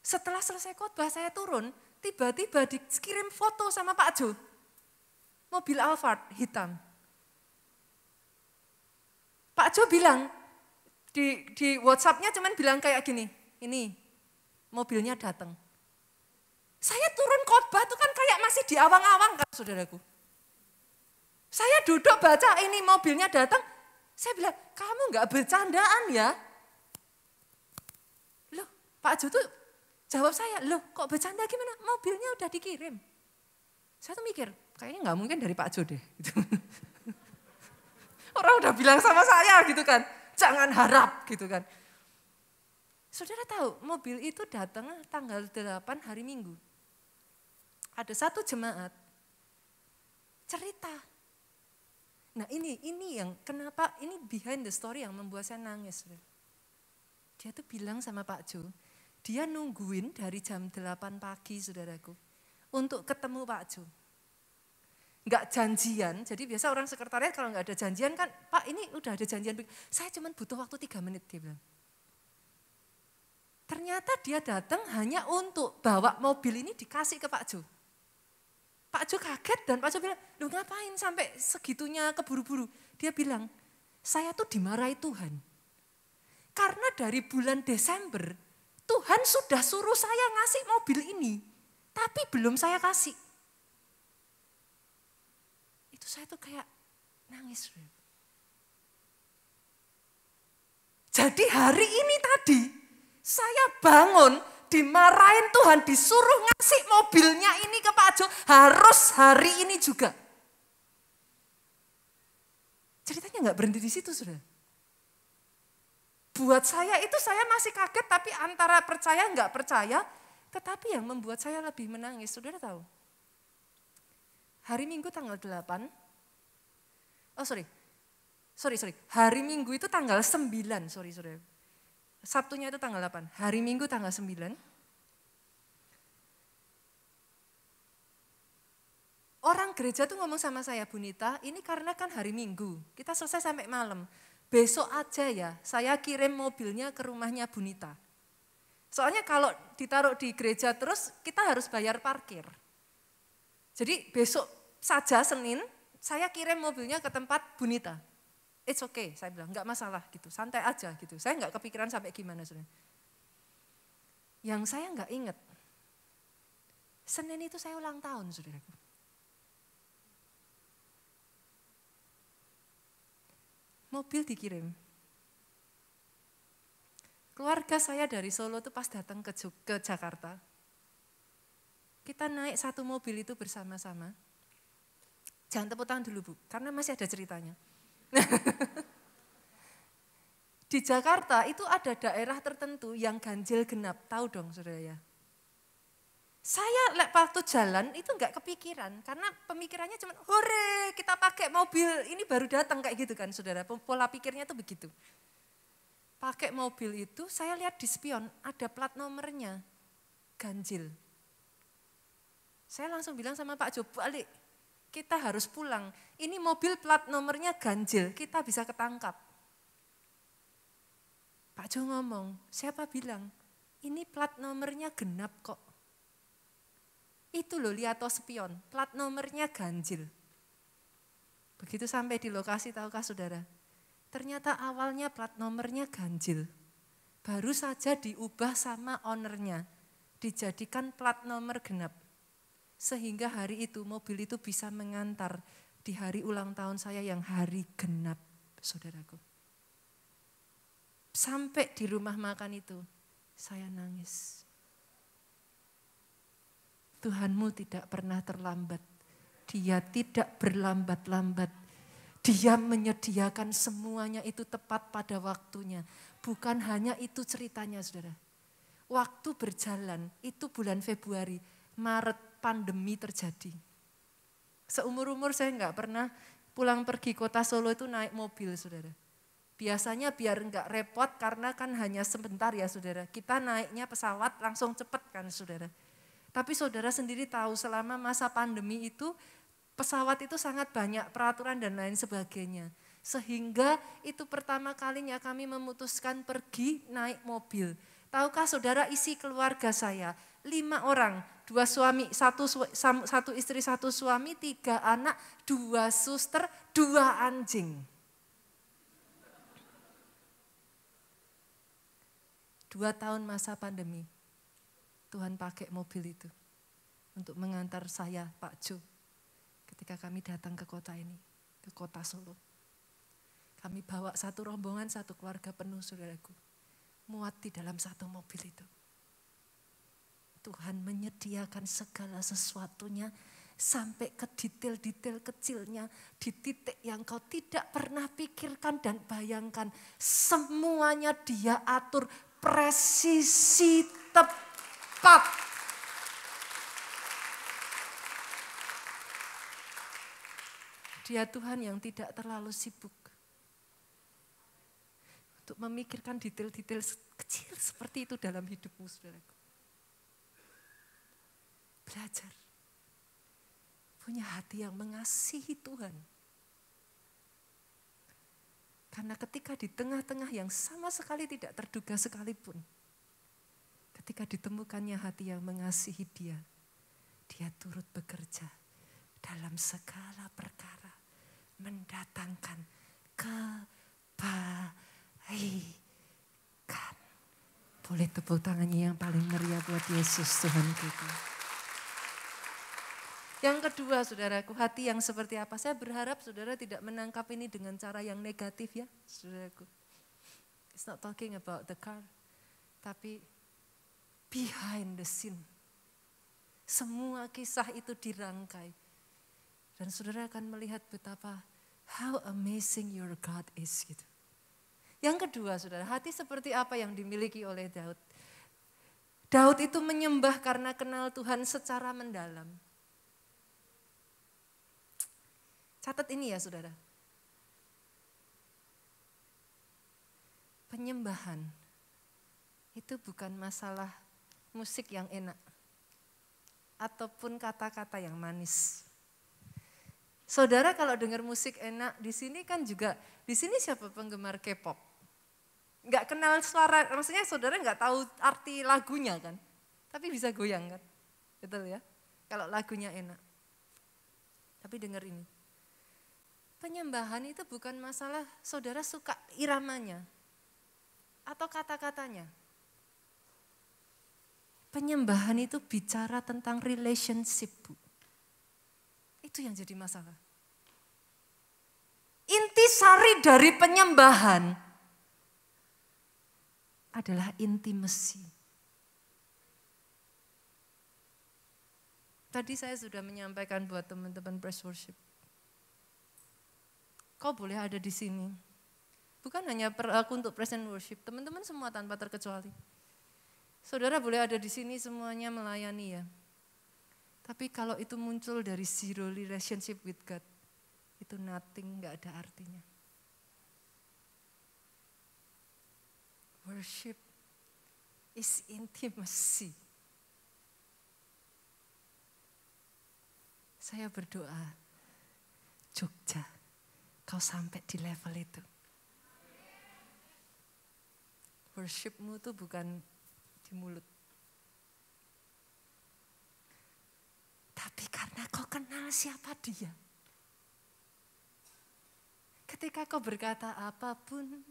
S1: setelah selesai khotbah saya turun, tiba-tiba dikirim foto sama Pak Jo. Mobil Alphard hitam. Pak Jo bilang, di WhatsApp-nya cuman bilang kayak gini, ini mobilnya datang. Saya turun khotbah itu kan kayak masih di awang-awang kan saudaraku. Saya duduk baca ini mobilnya datang, saya bilang, kamu enggak bercandaan ya? Loh, Pak Jo tuh jawab saya, loh kok bercanda gimana? Mobilnya udah dikirim. Saya tuh mikir, kayaknya enggak mungkin dari Pak Jo deh. Gitu. Orang udah bilang sama saya gitu kan, jangan harap gitu kan. Saudara tahu mobil itu datang tanggal 8 hari Minggu. Ada satu jemaat cerita. Nah ini yang kenapa, ini behind the story yang membuat saya nangis. Dia tuh bilang sama Pak Jo, dia nungguin dari jam 8 pagi saudaraku, untuk ketemu Pak Jo. Enggak janjian, jadi biasa orang sekretariat kalau enggak ada janjian kan, Pak ini udah ada janjian, saya cuma butuh waktu 3 menit dia bilang. Ternyata dia datang hanya untuk bawa mobil ini dikasih ke Pak Jo. Pak Jo kaget dan Pak Jo bilang, lu ngapain sampai segitunya keburu-buru? Dia bilang, saya tuh dimarahi Tuhan. Karena dari bulan Desember, Tuhan sudah suruh saya ngasih mobil ini, tapi belum saya kasih. Itu saya tuh kayak nangis. Jadi hari ini tadi saya bangun dimarahin Tuhan, disuruh ngasih mobilnya ini ke Pak Jo, harus hari ini juga. Ceritanya nggak berhenti di situ sudah. Buat saya itu saya masih kaget tapi antara percaya nggak percaya, tetapi yang membuat saya lebih menangis, saudara tahu. Hari Minggu tanggal 8, hari Minggu itu tanggal 9, saudara. Sabtunya itu tanggal 8, hari Minggu tanggal 9. Orang gereja tuh ngomong sama saya, Bu Nita, ini karena kan hari Minggu, kita selesai sampai malam. Besok aja ya, saya kirim mobilnya ke rumahnya Bu Nita. Soalnya kalau ditaruh di gereja terus, kita harus bayar parkir. Jadi besok saja Senin, saya kirim mobilnya ke tempat Bu Nita. It's okay, saya bilang, enggak masalah gitu, santai aja gitu. Saya enggak kepikiran sampai gimana sebenarnya. Yang saya enggak ingat, Senin itu saya ulang tahun, saudaraku. Mobil dikirim. Keluarga saya dari Solo itu pas datang ke Jakarta. Kita naik satu mobil itu bersama-sama. Jangan tepuk tangan dulu Bu, karena masih ada ceritanya. Di Jakarta itu ada daerah tertentu yang ganjil genap, tahu dong saudara ya. Saya waktu jalan itu enggak kepikiran, karena pemikirannya cuma, hore kita pakai mobil, ini baru datang kayak gitu kan saudara, pola pikirnya tuh begitu. Pakai mobil itu saya lihat di spion, ada plat nomornya, ganjil. Saya langsung bilang sama Pak Jo, balik, kita harus pulang. Ini mobil plat nomornya ganjil, kita bisa ketangkap. Pak Jo ngomong, siapa bilang? Ini plat nomornya genap kok. Itu loh lihat spion, plat nomornya ganjil. Begitu sampai di lokasi, tahukah saudara? Ternyata awalnya plat nomornya ganjil. Baru saja diubah sama ownernya, dijadikan plat nomor genap. Sehingga hari itu mobil itu bisa mengantar di hari ulang tahun saya yang hari genap, saudaraku. Sampai di rumah makan itu, saya nangis. Tuhanmu tidak pernah terlambat. Dia tidak berlambat-lambat. Dia menyediakan semuanya itu tepat pada waktunya. Bukan hanya itu ceritanya, saudara. Waktu berjalan, itu bulan Februari, Maret pandemi terjadi. Seumur-umur saya nggak pernah pulang pergi kota Solo itu naik mobil, saudara. Biasanya biar nggak repot karena kan hanya sebentar ya saudara. Kita naiknya pesawat langsung cepet kan saudara. Tapi saudara sendiri tahu selama masa pandemi itu pesawat itu sangat banyak peraturan dan lain sebagainya. Sehingga itu pertama kalinya kami memutuskan pergi naik mobil. Tahukah saudara isi keluarga saya? 5 orang, 2 suami, 1 istri, 1 suami, 3 anak, 2 suster, 2 anjing. 2 tahun masa pandemi, Tuhan pakai mobil itu untuk mengantar saya, Pak Jo, ketika kami datang ke kota ini, ke kota Solo. Kami bawa 1 rombongan, 1 keluarga penuh saudaraku, muat di dalam 1 mobil itu. Tuhan menyediakan segala sesuatunya sampai ke detail-detail kecilnya, di titik yang kau tidak pernah pikirkan dan bayangkan. Semuanya Dia atur presisi tepat. Dia Tuhan yang tidak terlalu sibuk untuk memikirkan detail-detail kecil seperti itu dalam hidupmu, saudaraku. Belajar. Punya hati yang mengasihi Tuhan. Karena ketika di tengah-tengah yang sama sekali tidak terduga sekalipun, ketika ditemukannya hati yang mengasihi Dia, Dia turut bekerja dalam segala perkara, mendatangkan kebaikan. Boleh tepuk tangannya yang paling meriah buat Yesus Tuhan kita. Yang kedua, saudaraku, hati yang seperti apa? Saya berharap saudara tidak menangkap ini dengan cara yang negatif ya, saudaraku. It's not talking about the car, tapi behind the scene. Semua kisah itu dirangkai. Dan saudara akan melihat betapa how amazing your God is. Gitu. Yang kedua, saudara, hati seperti apa yang dimiliki oleh Daud? Daud itu menyembah karena kenal Tuhan secara mendalam. Catat ini ya saudara. Penyembahan itu bukan masalah musik yang enak. Ataupun kata-kata yang manis. Saudara kalau dengar musik enak, di sini kan juga, di sini siapa penggemar K-pop? Enggak kenal suara, maksudnya saudara enggak tahu arti lagunya kan. Tapi bisa goyang kan. Betul ya? Kalau lagunya enak. Tapi dengar ini. Penyembahan itu bukan masalah saudara suka iramanya atau kata-katanya. Penyembahan itu bicara tentang relationship, Bu. Itu yang jadi masalah. Intisari dari penyembahan adalah intimacy. Tadi saya sudah menyampaikan buat teman-teman praise worship. Kau boleh ada di sini. Bukan hanya aku untuk praise and worship, teman-teman semua tanpa terkecuali. Saudara boleh ada di sini semuanya melayani ya. Tapi kalau itu muncul dari zero relationship with God, itu nothing, gak ada artinya. Worship is intimacy. Saya berdoa, Jogja, kau sampai di level itu. Worshipmu tuh bukan di mulut. Tapi karena kau kenal siapa Dia. Ketika kau berkata apapun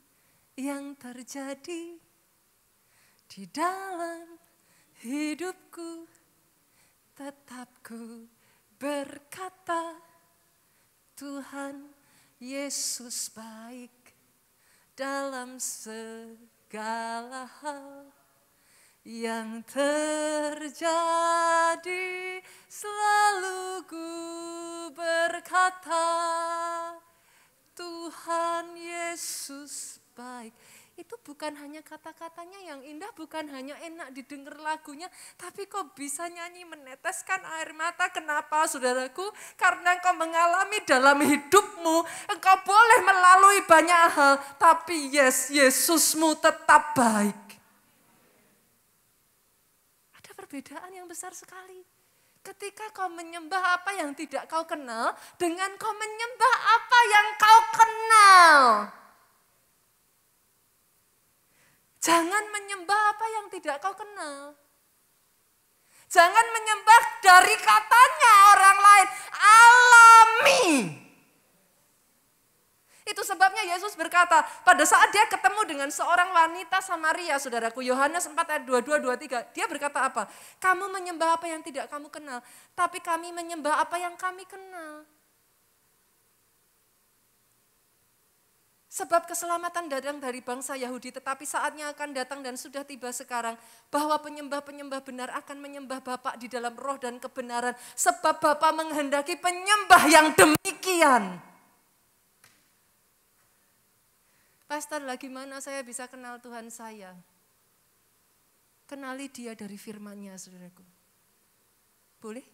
S1: yang terjadi di dalam hidupku, tetap ku berkata Tuhan Yesus baik dalam segala hal yang terjadi. Selalu ku berkata Tuhan Yesus baik. itu bukan hanya kata-katanya yang indah, bukan hanya enak didengar lagunya, tapi kok bisa nyanyi meneteskan air mata. Kenapa saudaraku? Karena engkau mengalami dalam hidupmu, engkau boleh melalui banyak hal, tapi Yesusmu tetap baik. Ada perbedaan yang besar sekali. Ketika kau menyembah apa yang tidak kau kenal, dengan kau menyembah apa yang kau kenal. Jangan menyembah apa yang tidak kau kenal. Jangan menyembah dari katanya orang lain. Alami. Itu sebabnya Yesus berkata, pada saat dia ketemu dengan seorang wanita Samaria, saudaraku, Yohanes 4 ayat 22-23, dia berkata apa? Kamu menyembah apa yang tidak kamu kenal, tapi kami menyembah apa yang kami kenal. Sebab keselamatan datang dari bangsa Yahudi, tetapi saatnya akan datang dan sudah tiba sekarang, bahwa penyembah-penyembah benar akan menyembah Bapa di dalam roh dan kebenaran, sebab Bapa menghendaki penyembah yang demikian. Pastor, lagi mana saya bisa kenal Tuhan saya? Kenali dia dari firman-Nya, saudaraku. Boleh?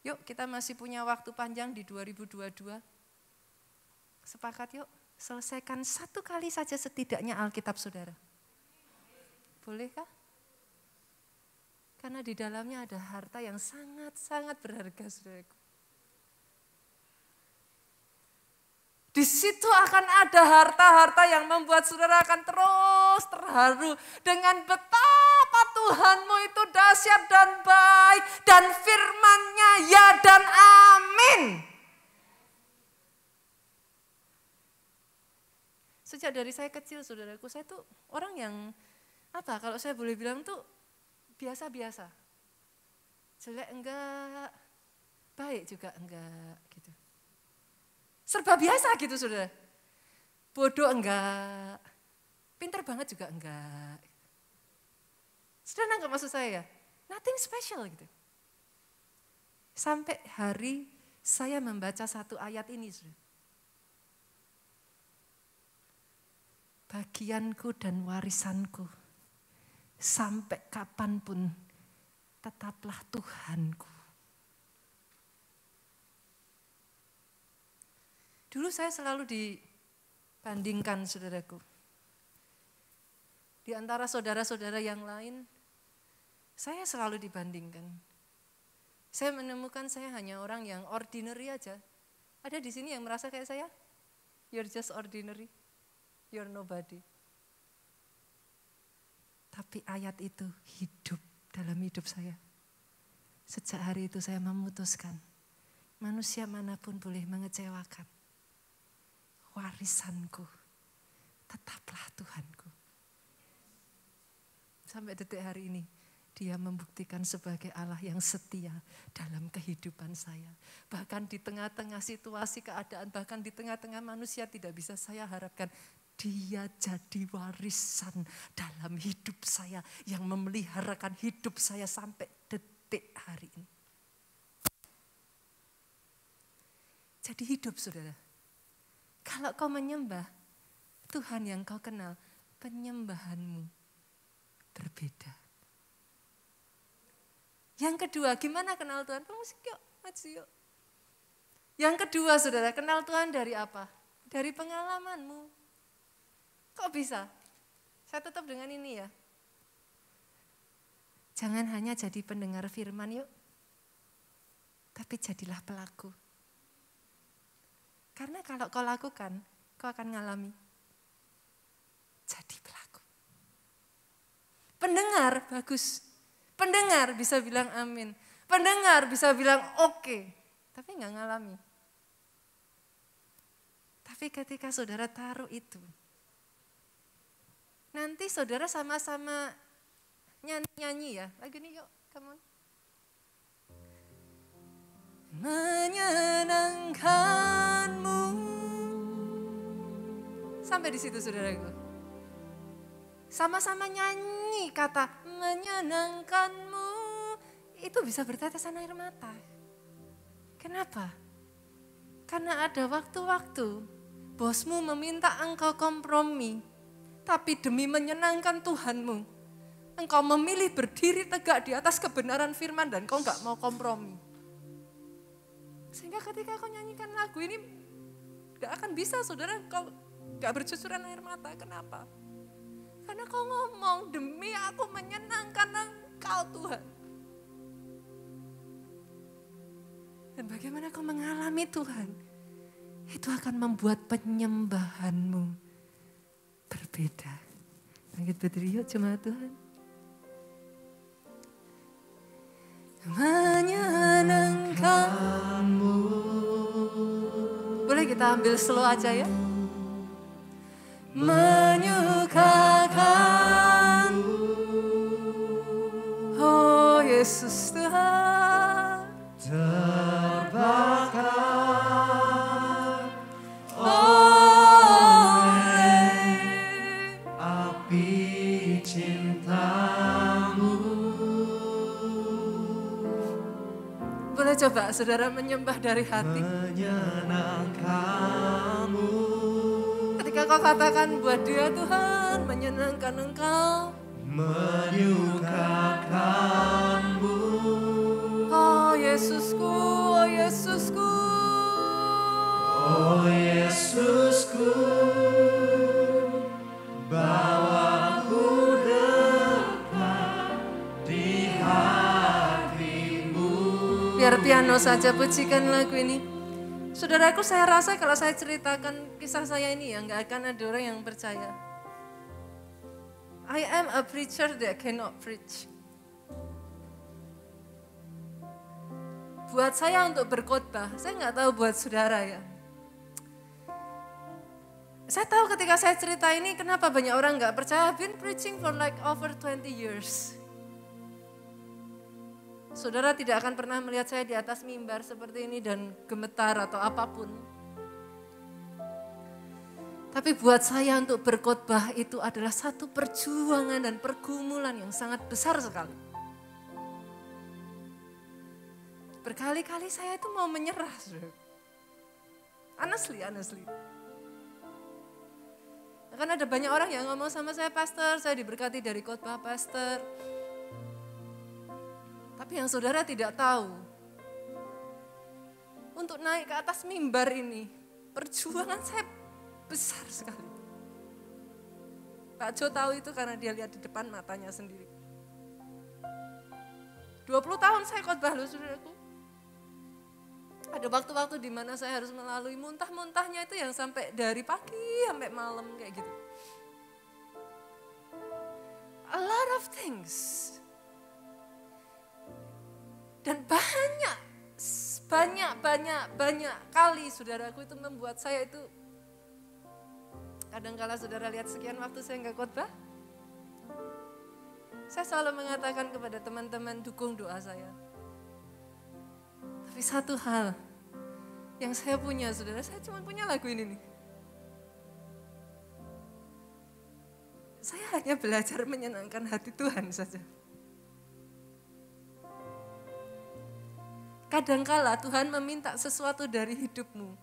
S1: Yuk, kita masih punya waktu panjang di 2022. Sepakat yuk? Selesaikan satu kali saja setidaknya Alkitab saudara. Bolehkah? Karena di dalamnya ada harta yang sangat-sangat berharga, saudaraku. Di situ akan ada harta-harta yang membuat saudara akan terus terharu dengan betapa Tuhanmu itu dahsyat dan baik, dan firman-Nya ya dan amin. Sejak dari saya kecil, saudaraku, saya tuh orang yang, kalau saya boleh bilang tuh biasa-biasa. Jelek enggak, baik juga enggak, gitu. Serba biasa gitu, saudara. Bodoh enggak, pintar banget juga enggak. Saudara nangkep maksud saya ya? Nothing special gitu. Sampai hari saya membaca satu ayat ini, saudara. Bagianku dan warisanku, sampai kapanpun tetaplah Tuhanku. Dulu saya selalu dibandingkan, saudaraku. Di antara saudara-saudara yang lain, saya selalu dibandingkan. Saya menemukan saya hanya orang yang ordinary aja. Ada di sini yang merasa kayak saya? You're just ordinary. You're nobody. Tapi ayat itu hidup dalam hidup saya. Sejak hari itu saya memutuskan, manusia manapun boleh mengecewakan. Warisanku tetaplah Tuhanku. Sampai detik hari ini, Dia membuktikan sebagai Allah yang setia dalam kehidupan saya. Bahkan di tengah-tengah situasi keadaan, bahkan di tengah-tengah manusia tidak bisa saya harapkan, Dia jadi warisan dalam hidup saya yang memeliharakan hidup saya sampai detik hari ini. Jadi hidup, saudara. Kalau kau menyembah Tuhan yang kau kenal, penyembahanmu berbeda. Yang kedua, gimana kenal Tuhan? Musik yuk, maju yuk. Yang kedua, saudara, kenal Tuhan dari apa? Dari pengalamanmu. Kok bisa? Saya tutup dengan ini ya. Jangan hanya jadi pendengar firman yuk, tapi jadilah pelaku. Karena kalau kau lakukan, kau akan ngalami. Jadi pelaku. Pendengar, bagus. Pendengar bisa bilang amin. Pendengar bisa bilang oke, tapi enggak ngalami. Tapi ketika saudara taruh itu, nanti saudara sama-sama nyanyi ya. Lagu ini yuk, come on. Menyenangkanmu. Sampai di situ, saudaraku. Sama-sama nyanyi kata menyenangkanmu. Itu bisa bertetesan air mata. Kenapa? Karena ada waktu-waktu bosmu meminta engkau kompromi. Tapi demi menyenangkan Tuhanmu, engkau memilih berdiri tegak di atas kebenaran firman dan kau gak mau kompromi. Sehingga ketika kau nyanyikan lagu ini, gak akan bisa saudara kau gak bercucuran air mata. Kenapa? Karena kau ngomong, demi aku menyenangkan engkau Tuhan. Dan bagaimana kau mengalami Tuhan, itu akan membuat penyembahanmu berbeda. Bangkit berdiri yuk jemaat Tuhan. Menyenangkanmu. Boleh kita ambil slow aja ya. Menyukakanmu. Oh Yesus Tuhan. Terbakar. Coba saudara menyembah dari hati. Menyenangkanmu. Ketika kau katakan buat dia Tuhan, menyenangkan engkau. Menyukakanmu. Oh Yesusku, oh Yesusku. Oh Yesusku. Bawaku dekat di hatimu. Biar piano saja pujikan lagu ini. Saudaraku, saya rasa kalau saya ceritakan kisah saya ini ya gak akan ada orang yang percaya. I am a preacher that cannot preach. Buat saya untuk berkhotbah, saya gak tahu buat saudara ya. Saya tahu ketika saya cerita ini kenapa banyak orang gak percaya. I've been preaching for like over 20 years. Saudara tidak akan pernah melihat saya di atas mimbar seperti ini dan gemetar atau apapun. Tapi buat saya untuk berkhotbah itu adalah satu perjuangan dan pergumulan yang sangat besar sekali. Berkali-kali saya itu mau menyerah. Honestly. Kan ada banyak orang yang ngomong sama saya, pastor, saya diberkati dari khotbah pastor. Tapi yang saudara tidak tahu, untuk naik ke atas mimbar ini, perjuangan saya besar sekali. Pak Jo tahu itu karena dia lihat di depan matanya sendiri. 20 tahun saya khotbah loh saudaraku. Ada waktu-waktu di mana saya harus melalui muntah-muntahnya itu yang sampai dari pagi sampai malam kayak gitu. A lot of things. Dan banyak kali saudaraku itu membuat saya itu, kadangkala saudara lihat sekian waktu saya enggak khotbah, saya selalu mengatakan kepada teman-teman, dukung doa saya. Tapi satu hal yang saya punya saudara, saya cuma punya lagu ini nih. Saya hanya belajar menyenangkan hati Tuhan saja. Kadangkala Tuhan meminta sesuatu dari hidupmu.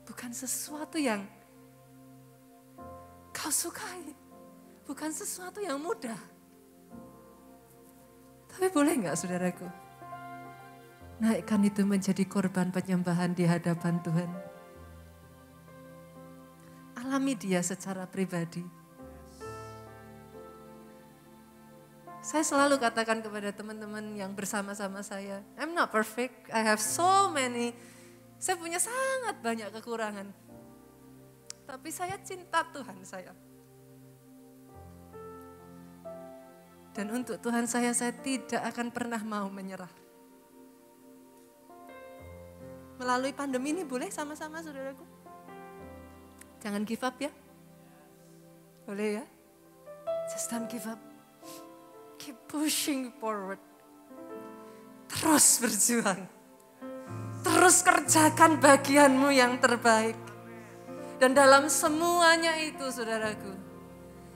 S1: Bukan sesuatu yang kau sukai. Bukan sesuatu yang mudah. Tapi boleh enggak saudaraku? Naikkan itu menjadi korban penyembahan di hadapan Tuhan. Alami dia secara pribadi. Saya selalu katakan kepada teman-teman yang bersama-sama saya, I'm not perfect, I have so many, saya punya sangat banyak kekurangan. Tapi saya cinta Tuhan saya. Dan untuk Tuhan saya tidak akan pernah mau menyerah. Melalui pandemi ini boleh sama-sama saudaraku? Jangan give up ya. Boleh ya? Just don't give up. Keep pushing forward. Terus berjuang. Terus kerjakan bagianmu yang terbaik. Dan dalam semuanya itu saudaraku,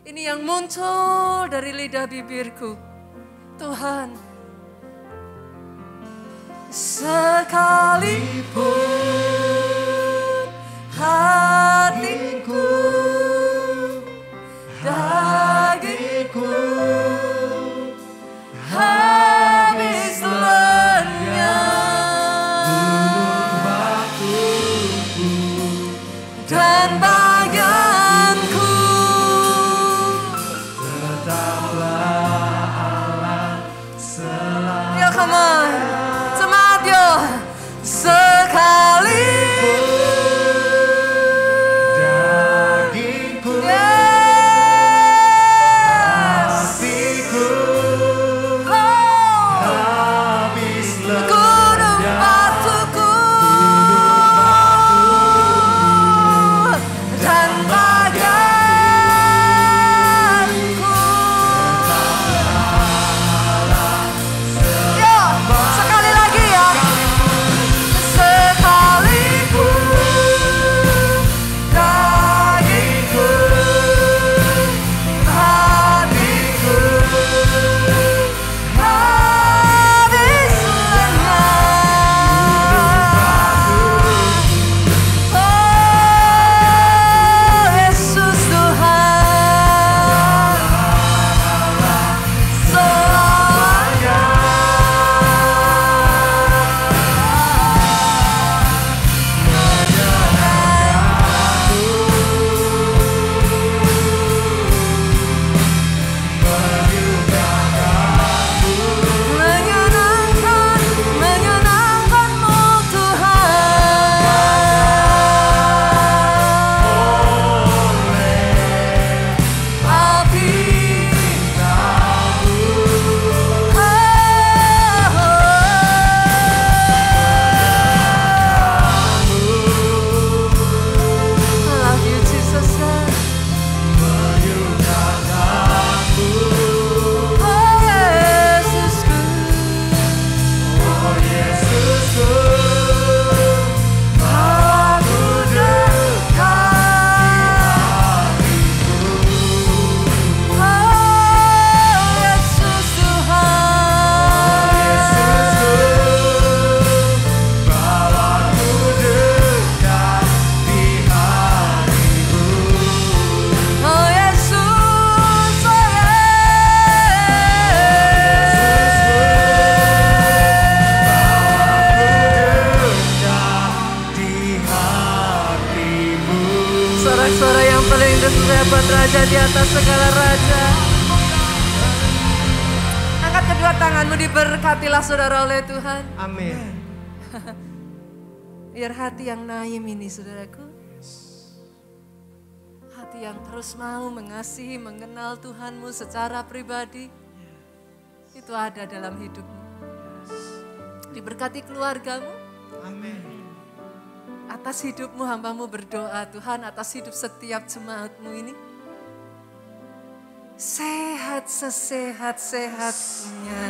S1: ini yang muncul dari lidah bibirku. Tuhan, sekalipun hatiku sekalipun
S2: dagingku, hatiku habis
S1: gunung batuku dan badanku. Yo, sekali lagi ya. Sekalipun dagingku, hatiku habis lelah. Oh Yesus Tuhan, selamanya. Menyenangkanmu Tuhan, api love you Jesus. Oh Yesusku, aku dekat. Oh Yesus Tuhan, oh Yesus, oh Sorak-sorak yang paling terdapat Raja di atas segala raja. Angkat kedua tanganmu, diberkatilah saudara oleh Tuhan.
S2: Amin.
S1: Biar hati yang naim ini saudaraku, hati yang terus mau mengasihi, mengenal Tuhanmu secara pribadi, itu ada dalam hidupmu. Diberkati keluargamu,
S2: Amin.
S1: atas hidupmu hambamu berdoa Tuhan, atas hidup setiap jemaatmu ini. Sehat sesehat-sehatnya,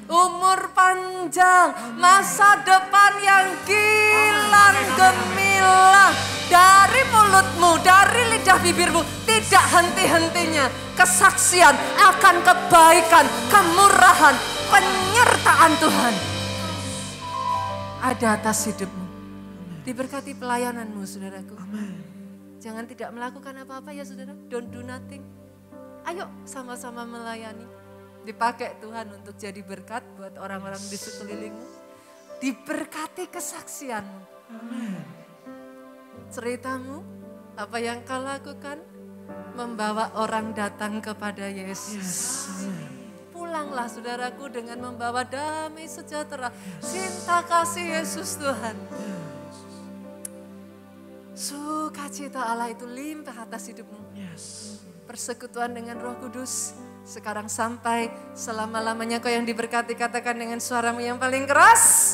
S1: umur panjang, masa depan yang gilang gemilang. Dari mulutmu, dari lidah bibirmu, tidak henti-hentinya kesaksian akan kebaikan, kemurahan, penyertaan Tuhan ada atas hidupmu. Diberkati pelayananmu saudaraku. Jangan tidak melakukan apa-apa ya saudara. Don't do nothing. Ayo sama-sama melayani. Dipakai Tuhan untuk jadi berkat buat orang-orang di sekelilingmu. Diberkati kesaksianmu. Ceritamu, apa yang kau lakukan, membawa orang datang kepada Yesus. Pulanglah saudaraku dengan membawa damai sejahtera, cinta kasih Yesus Tuhan. Sukacita Allah itu limpah atas hidupmu. Persekutuan dengan Roh Kudus sekarang sampai selama-lamanya. Kau yang diberkati katakan dengan suaramu yang paling keras.